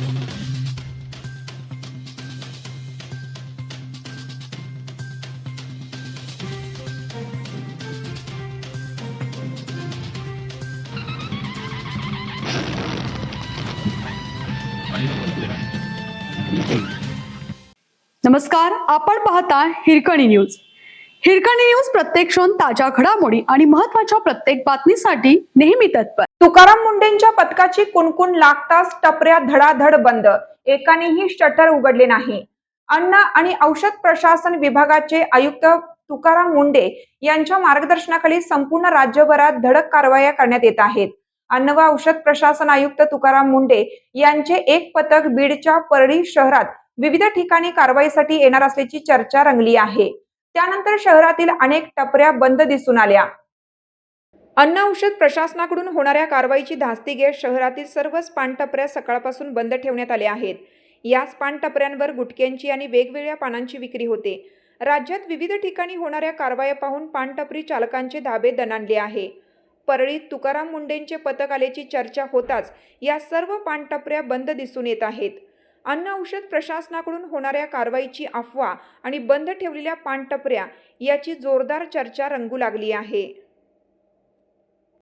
नमस्कार, आपण पाहता हिरकणी न्यूज. हिरकणी न्यूज प्रत्येक क्षण ताज्या घडामोडी आणि महत्त्वाच्या प्रत्येक बातमीसाठी नेहमी तत्पर. तुकाराम मुंडेंच्या पथकाची कुणकुण लागताच टपऱ्या धडाधड बंद, एकानेही शटर उघडले नाही. अन्न आणि औषध प्रशासन विभागाचे आयुक्त तुकाराम मुंडे यांच्या मार्गदर्शनाखाली संपूर्ण राज्यभरात धडक कारवाया करण्यात येत आहेत. अन्न व औषध प्रशासन आयुक्त तुकाराम मुंडे यांचे एक पथक बीडच्या परळी शहरात विविध ठिकाणी कारवाईसाठी येणार असल्याची चर्चा रंगली आहे. त्यानंतर शहरातील अनेक टपऱ्या बंद दिसून आल्या. अन्न औषध प्रशासनाकडून होणाऱ्या कारवाईची धास्ती घेत शहरातील सर्वच पानटपऱ्या सकाळपासून बंद ठेवण्यात आल्या आहेत. याच पानटपऱ्यांवर गुटख्यांची आणि वेगवेगळ्या पानांची विक्री होते. राज्यात विविध ठिकाणी होणाऱ्या कारवाया पाहून पानटपरी चालकांचे धाबे दणाणले आहे. परळीत तुकाराम मुंडेंचे पथक आल्याची चर्चा होताच या सर्व पानटपऱ्या बंद दिसून येत आहेत. अन्न औषध प्रशासनाकडून होणाऱ्या कारवाईची अफवा आणि बंद ठेवलेल्या पानटपऱ्या याची जोरदार चर्चा रंगू लागली आहे.